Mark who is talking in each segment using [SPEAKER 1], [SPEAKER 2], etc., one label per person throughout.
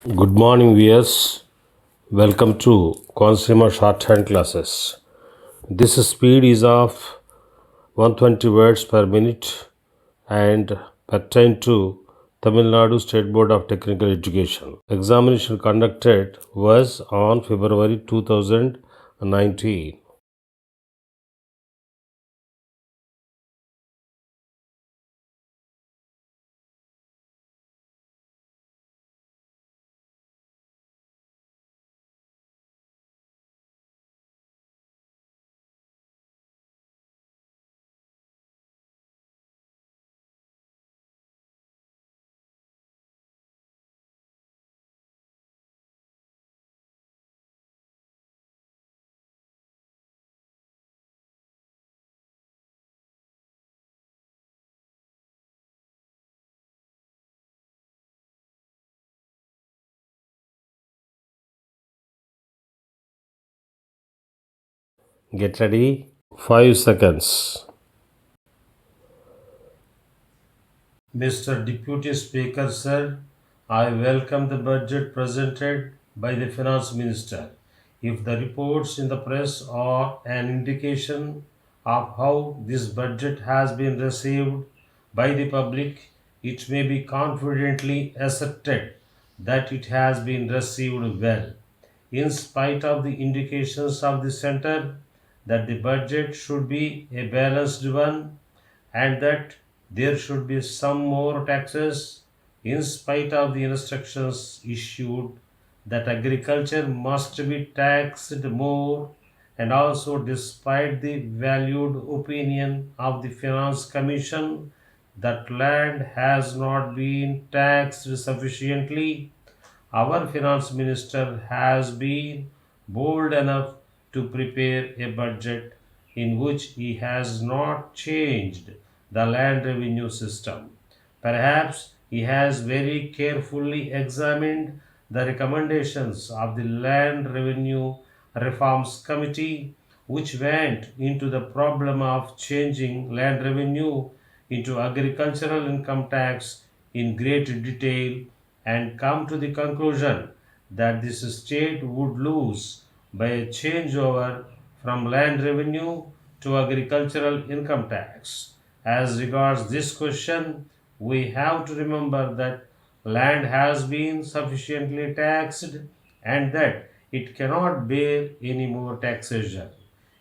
[SPEAKER 1] Good morning, viewers. Welcome to Consumer Shorthand classes. This speed is of 120 words per minute and pertain to Tamil Nadu State Board of Technical Education. Examination conducted was on February 2019. Get ready. 5 seconds. Mr. Deputy Speaker, sir, I welcome the budget presented by the Finance Minister. If the reports in the press are an indication of how this budget has been received by the public, it may be confidently asserted that it has been received well. In spite of the indications of the center that the budget should be a balanced one, and that there should be some more taxes in spite of the instructions issued that agriculture must be taxed more, and also despite the valued opinion of the finance commission that land has not been taxed sufficiently, our finance minister has been bold enough to prepare a budget in which he has not changed the land revenue system. Perhaps he has very carefully examined the recommendations of the Land Revenue Reforms Committee, which went into the problem of changing land revenue into agricultural income tax in great detail and come to the conclusion that this state would lose by a changeover from land revenue to agricultural income tax. As regards this question, we have to remember that land has been sufficiently taxed and that it cannot bear any more taxation.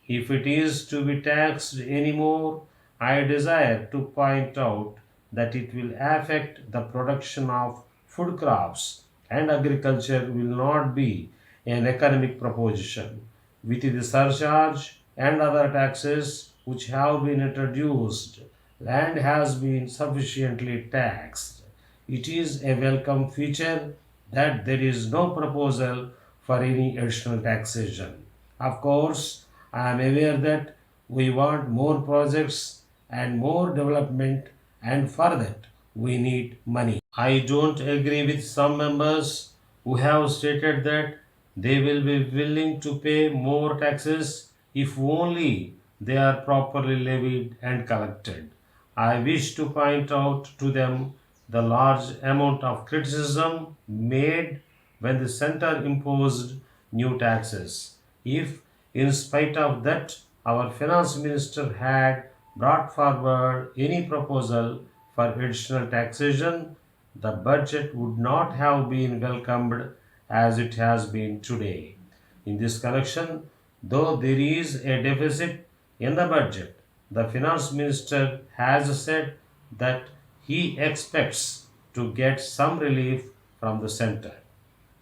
[SPEAKER 1] If it is to be taxed anymore, I desire to point out that it will affect the production of food crops, and agriculture will not be an economic proposition. With the surcharge and other taxes which have been introduced, land has been sufficiently taxed. It is a welcome feature that there is no proposal for any additional taxation. Of course, I am aware that we want more projects and more development, and for that we need money. I don't agree with some members who have stated that they will be willing to pay more taxes if only they are properly levied and collected. I wish to point out to them the large amount of criticism made when the center imposed new taxes. If, in spite of that, our finance minister had brought forward any proposal for additional taxation, the budget would not have been welcomed as it has been today. In this connection, though there is a deficit in the budget, the finance minister has said that he expects to get some relief from the center.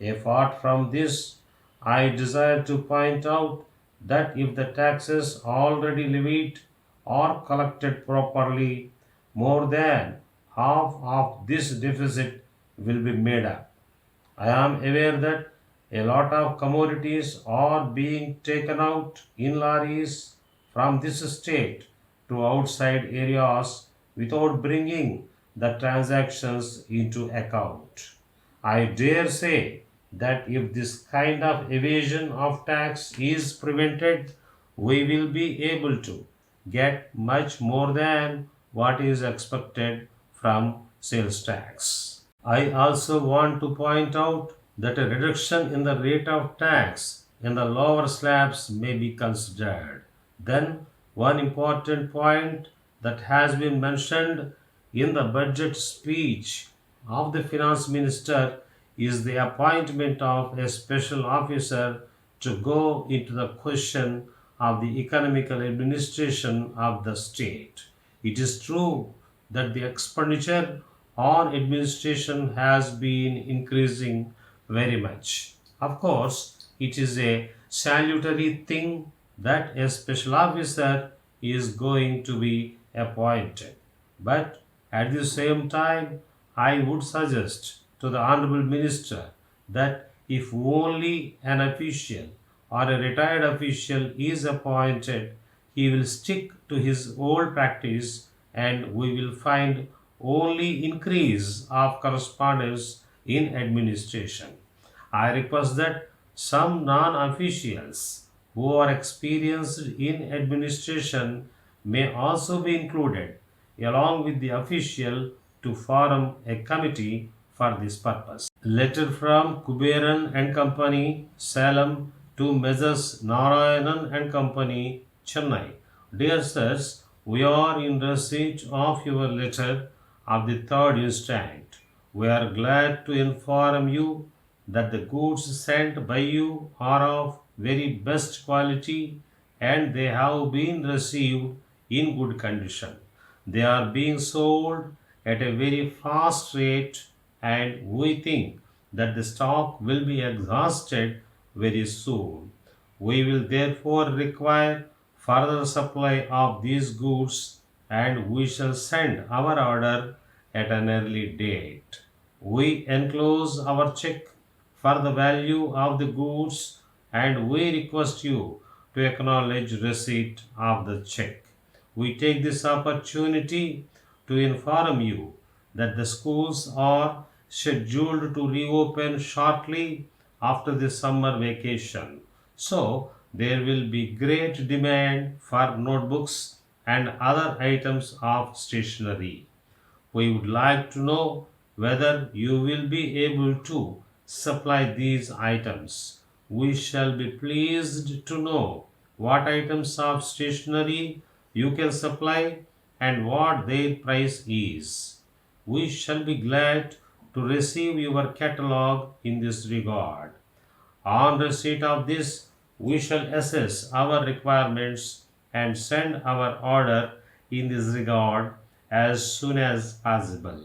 [SPEAKER 1] Apart from this, I desire to point out that if the taxes already levied are collected properly, more than half of this deficit will be made up. I am aware that a lot of commodities are being taken out in lorries from this state to outside areas without bringing the transactions into account. I dare say that if this kind of evasion of tax is prevented, we will be able to get much more than what is expected from sales tax. I also want to point out that a reduction in the rate of tax in the lower slabs may be considered. Then, one important point that has been mentioned in the budget speech of the finance minister is the appointment of a special officer to go into the question of the economical administration of the state. It is true that the expenditure on administration has been increasing very much. Of course, it is a salutary thing that a special officer is going to be appointed. But at the same time, I would suggest to the Honorable Minister that if only an official or a retired official is appointed, he will stick to his old practice and we will find only increase of correspondence in administration. I request that some non officials who are experienced in administration may also be included along with the official to form a committee for this purpose. Letter from Kuberan and Company, Salem to Messrs. Narayanan and Company, Chennai. Dear sirs, we are in receipt of your letter of the 3rd instant. We are glad to inform you that the goods sent by you are of very best quality and they have been received in good condition. They are being sold at a very fast rate and we think that the stock will be exhausted very soon. We will therefore require further supply of these goods and we shall send our order at an early date. We enclose our check for the value of the goods and we request you to acknowledge receipt of the check. We take this opportunity to inform you that the schools are scheduled to reopen shortly after the summer vacation. So, there will be great demand for notebooks and other items of stationery. We would like to know whether you will be able to supply these items. We shall be pleased to know what items of stationery you can supply and what their price is. We shall be glad to receive your catalog in this regard. On receipt of this, we shall assess our requirements and send our order in this regard as soon as possible.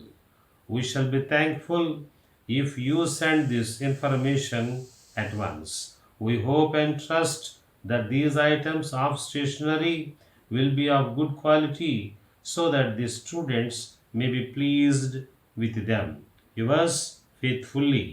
[SPEAKER 1] We shall be thankful if you send this information at once. We hope and trust that these items of stationery will be of good quality so that the students may be pleased with them. Yours faithfully.